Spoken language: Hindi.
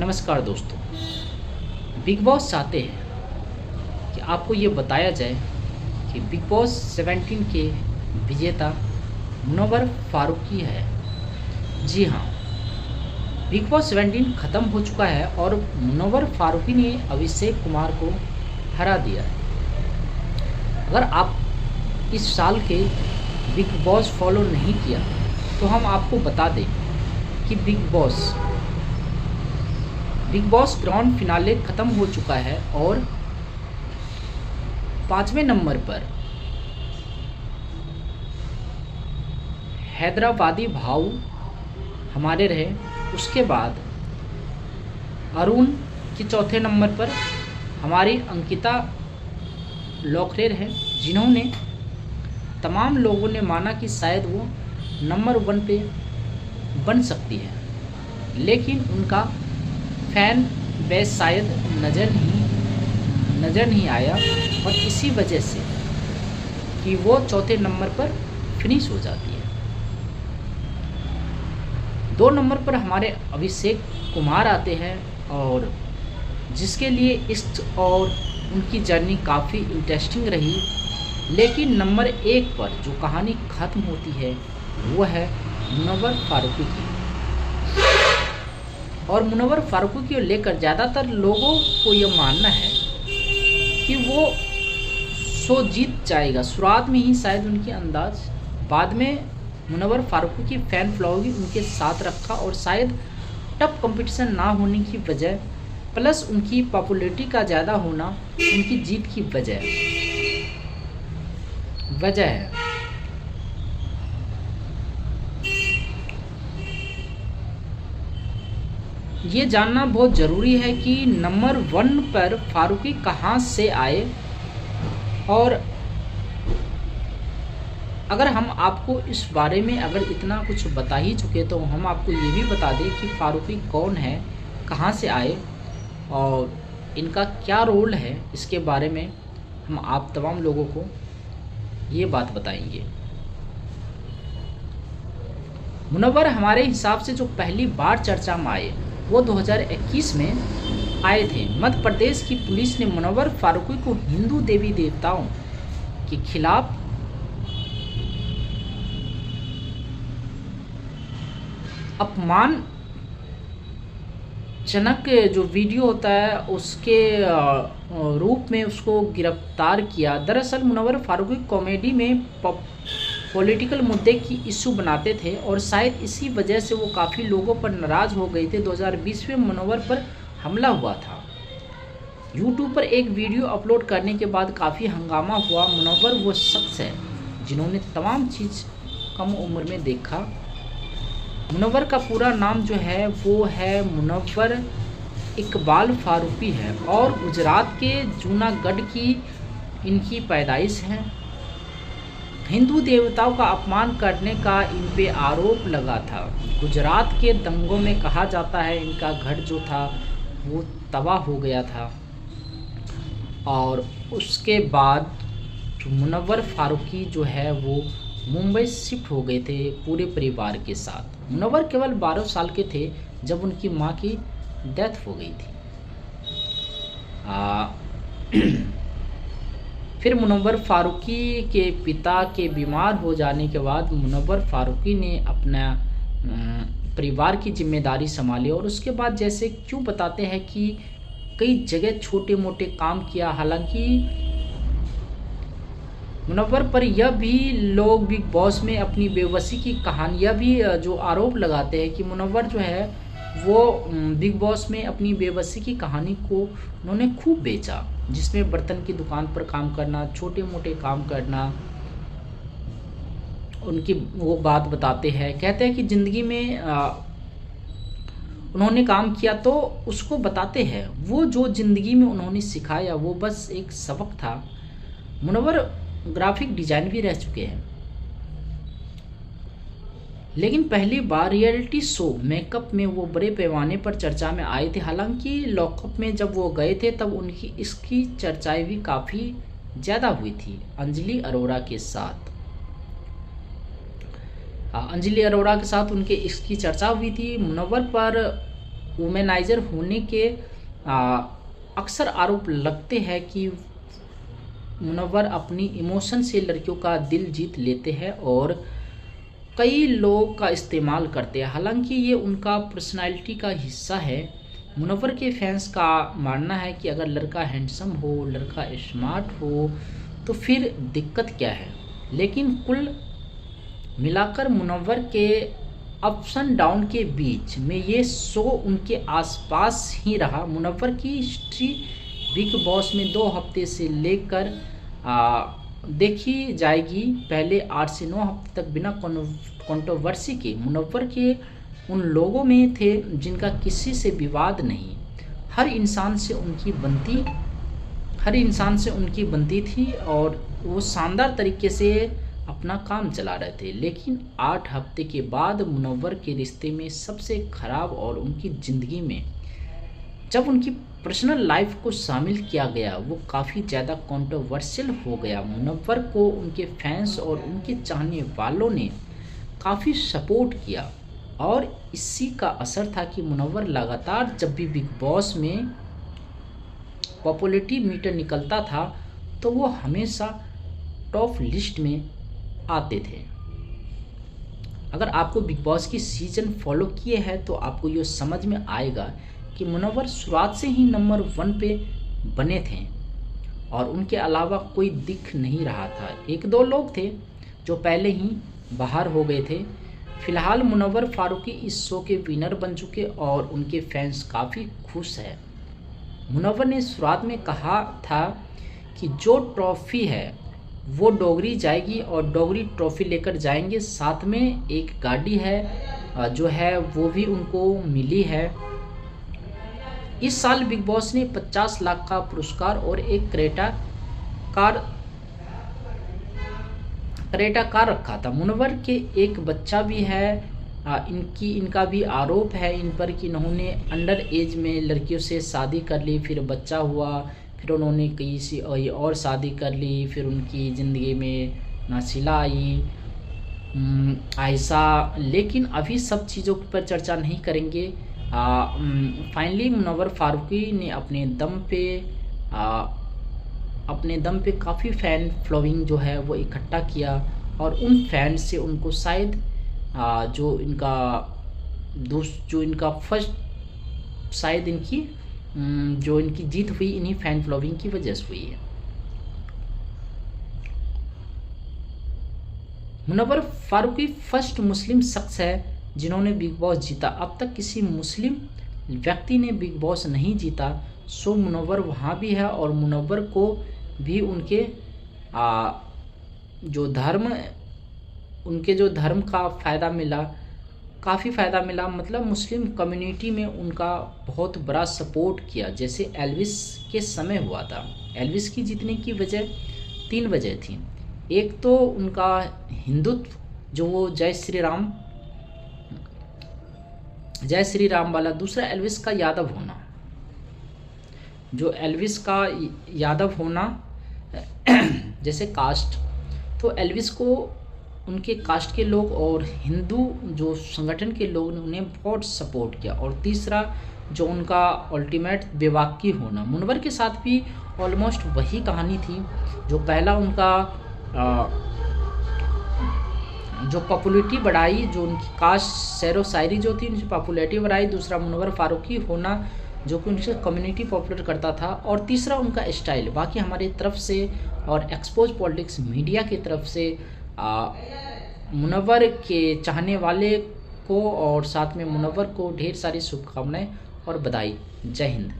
नमस्कार दोस्तों। बिग बॉस चाहते हैं कि आपको ये बताया जाए कि बिग बॉस 17 के विजेता मुनव्वर फारूकी है। जी हाँ, बिग बॉस 17 ख़त्म हो चुका है और मुनव्वर फारूकी ने अभिषेक कुमार को हरा दिया है। अगर आप इस साल के बिग बॉस फॉलो नहीं किया तो हम आपको बता दें कि बिग बॉस ग्रैंड फिनाले ख़त्म हो चुका है और 5वें नंबर पर हैदराबादी भाऊ हमारे रहे। उसके बाद अरुण के चौथे नंबर पर हमारी अंकिता लोखरे रहे, जिन्होंने तमाम लोगों ने माना कि शायद वो नंबर 1 पे बन सकती है, लेकिन उनका फैन बेस शायद नज़र नहीं आया और इसी वजह से कि वो चौथे नंबर पर फिनिश हो जाती है। 2 नंबर पर हमारे अभिषेक कुमार आते हैं और जिसके लिए इस और उनकी जर्नी काफ़ी इंटरेस्टिंग रही, लेकिन नंबर 1 पर जो कहानी ख़त्म होती है वो है मुनव्वर फारूकी की। और मुनव्वर फारूकी को लेकर ज़्यादातर लोगों को यह मानना है कि वो शो जीत जाएगा। शुरुआत में ही शायद उनकी अंदाज, बाद में मुनव्वर फारूकी की फ़ैन फॉलोइंग उनके साथ रखा और शायद टफ कंपटीशन ना होने की वजह प्लस उनकी पॉपुलैरिटी का ज़्यादा होना उनकी जीत की वजह है। ये जानना बहुत ज़रूरी है कि नंबर 1 पर फारूकी कहाँ से आए। और अगर हम आपको इस बारे में अगर इतना कुछ बता ही चुके तो हम आपको ये भी बता दें कि फारूकी कौन है, कहाँ से आए और इनका क्या रोल है। इसके बारे में हम आप तमाम लोगों को ये बात बताएंगे। मुनव्वर हमारे हिसाब से जो पहली बार चर्चा में आए वो 2021 में आए थे। मध्य प्रदेश की पुलिस ने मुनव्वर फारूकी को हिंदू देवी देवताओं के खिलाफ अपमानजनक जो वीडियो होता है उसके रूप में उसको गिरफ्तार किया। दरअसल मुनव्वर फारूकी कॉमेडी में पॉलिटिकल मुद्दे की इशू बनाते थे और शायद इसी वजह से वो काफ़ी लोगों पर नाराज़ हो गए थे। 2020 में मुनव्वर पर हमला हुआ था। यूट्यूब पर एक वीडियो अपलोड करने के बाद काफ़ी हंगामा हुआ। मुनव्वर वो शख्स है जिन्होंने तमाम चीज़ कम उम्र में देखा। मुनव्वर का पूरा नाम जो है वो है मुनव्वर इकबाल फारूकी है और गुजरात के जूनागढ़ की इनकी पैदाइश है। हिंदू देवताओं का अपमान करने का इन पे आरोप लगा था। गुजरात के दंगों में कहा जाता है इनका घर जो था वो तबाह हो गया था और उसके बाद मुनव्वर फारूकी जो है वो मुंबई शिफ्ट हो गए थे पूरे परिवार के साथ। मुनव्वर केवल 12 साल के थे जब उनकी मां की डेथ हो गई थी। फिर मुनव्वर फारूकी के पिता के बीमार हो जाने के बाद मुनव्वर फारूकी ने अपना परिवार की जिम्मेदारी संभाली और उसके बाद जैसे क्यों बताते हैं कि कई जगह छोटे मोटे काम किया। हालांकि मुनव्वर पर यह भी लोग बिग बॉस में अपनी बेबसी की कहानियाँ भी जो आरोप लगाते हैं कि मुनव्वर जो है वो बिग बॉस में अपनी बेबसी की कहानी को उन्होंने खूब बेचा, जिसमें बर्तन की दुकान पर काम करना, छोटे मोटे काम करना। उनकी वो बात बताते हैं, कहते हैं कि ज़िंदगी में उन्होंने काम किया तो उसको बताते हैं वो जो ज़िंदगी में उन्होंने सिखाया वो बस एक सबक था। मुनव्वर ग्राफिक डिज़ाइन भी रह चुके हैं, लेकिन पहली बार रियलिटी शो मेकअप में वो बड़े पैमाने पर चर्चा में आए थे। हालांकि लॉकअप में जब वो गए थे तब उनकी इसकी चर्चाएं भी काफ़ी ज़्यादा हुई थी अंजलि अरोड़ा के साथ। अंजलि अरोड़ा के साथ उनके इसकी चर्चा हुई थी। मुनव्वर पर वुमेनाइजर होने के अक्सर आरोप लगते हैं कि मुनव्वर अपनी इमोशन से लड़कियों का दिल जीत लेते हैं और कई लोग का इस्तेमाल करते हैं। हालांकि ये उनका पर्सनालिटी का हिस्सा है। मुनव्वर के फैंस का मानना है कि अगर लड़का हैंडसम हो, लड़का स्मार्ट हो तो फिर दिक्कत क्या है। लेकिन कुल मिलाकर मुनव्वर के अप्स एंड डाउन के बीच में ये शो उनके आसपास ही रहा। मुनव्वर की हिस्ट्री बिग बॉस में 2 हफ्ते से लेकर देखी जाएगी। पहले 8 से 9 हफ्ते तक बिना कंट्रोवर्सी के मुनव्वर के उन लोगों में थे जिनका किसी से विवाद नहीं। हर इंसान से उनकी बनती थी और वो शानदार तरीके से अपना काम चला रहे थे। लेकिन 8 हफ्ते के बाद मुनव्वर के रिश्ते में सबसे खराब और उनकी ज़िंदगी में जब उनकी पर्सनल लाइफ को शामिल किया गया, वो काफ़ी ज़्यादा कंट्रोवर्शियल हो गया। मुनव्वर को उनके फैंस और उनके चाहने वालों ने काफ़ी सपोर्ट किया और इसी का असर था कि मुनव्वर लगातार जब भी बिग बॉस में पॉपुलैरिटी मीटर निकलता था तो वो हमेशा टॉप लिस्ट में आते थे। अगर आपको बिग बॉस की सीजन फॉलो किए हैं तो आपको ये समझ में आएगा कि मुनव्वर शुरुआत से ही नंबर 1 पे बने थे और उनके अलावा कोई दिख नहीं रहा था। 1-2 लोग थे जो पहले ही बाहर हो गए थे। फिलहाल मुनव्वर फारूकी इस शो के विनर बन चुके और उनके फैंस काफ़ी खुश हैं। मुनव्वर ने शुरुआत में कहा था कि जो ट्रॉफी है वो डोगरी जाएगी और डोगरी ट्रॉफी लेकर जाएंगे। साथ में एक गाड़ी है जो है वो भी उनको मिली है। इस साल बिग बॉस ने 50 लाख का पुरस्कार और एक क्रेटा कार रखा था। मुनव्वर के एक बच्चा भी है। इनका भी आरोप है इन पर कि इन्होंने अंडर एज में लड़कियों से शादी कर ली, फिर बच्चा हुआ, फिर उन्होंने किसी और शादी कर ली, फिर उनकी ज़िंदगी में नासिला आई आयशा। लेकिन अभी सब चीज़ों पर चर्चा नहीं करेंगे। फाइनली मुनव्वर फारूकी ने अपने दम पे काफ़ी फ़ैन फॉलोइंग जो है वो इकट्ठा किया और उन फैन से उनको शायद जो इनका फर्स्ट शायद जो इनकी जीत हुई इन्हीं फैन फॉलोइंग की वजह से हुई है। मुनव्वर फारूकी फर्स्ट मुस्लिम शख्स है जिन्होंने बिग बॉस जीता। अब तक किसी मुस्लिम व्यक्ति ने बिग बॉस नहीं जीता। सो मुनव्वर वहाँ भी है और मुनव्वर को भी उनके जो धर्म का फ़ायदा मिला, काफ़ी फ़ायदा मिला। मतलब मुस्लिम कम्युनिटी में उनका बहुत बड़ा सपोर्ट किया, जैसे एल्विस के समय हुआ था। एल्विस की जीतने की वजह 3 वजह थी। एक तो उनका हिंदुत्व जो वो जय श्री राम वाला, दूसरा एल्विस का यादव होना जैसे कास्ट, तो एल्विस को उनके कास्ट के लोग और हिंदू जो संगठन के लोग ने उन्हें बहुत सपोर्ट किया। और तीसरा जो उनका अल्टीमेट बेबाकी होना। मुनव्वर के साथ भी ऑलमोस्ट वही कहानी थी। जो पहला उनका जो पॉपुलैरिटी बढ़ाई, जो उनकी कास्ट शेर व शायरी जो थी उनकी पॉपुलैरिटी बढ़ाई। दूसरा मुनव्वर फारूकी होना जो कि उनसे कम्युनिटी पॉपुलर करता था। और तीसरा उनका स्टाइल। बाकी हमारी तरफ से और एक्सपोज पॉलिटिक्स मीडिया की तरफ से मुनव्वर के चाहने वाले को और साथ में मुनव्वर को ढेर सारी शुभकामनाएं और बधाई। जय हिंद।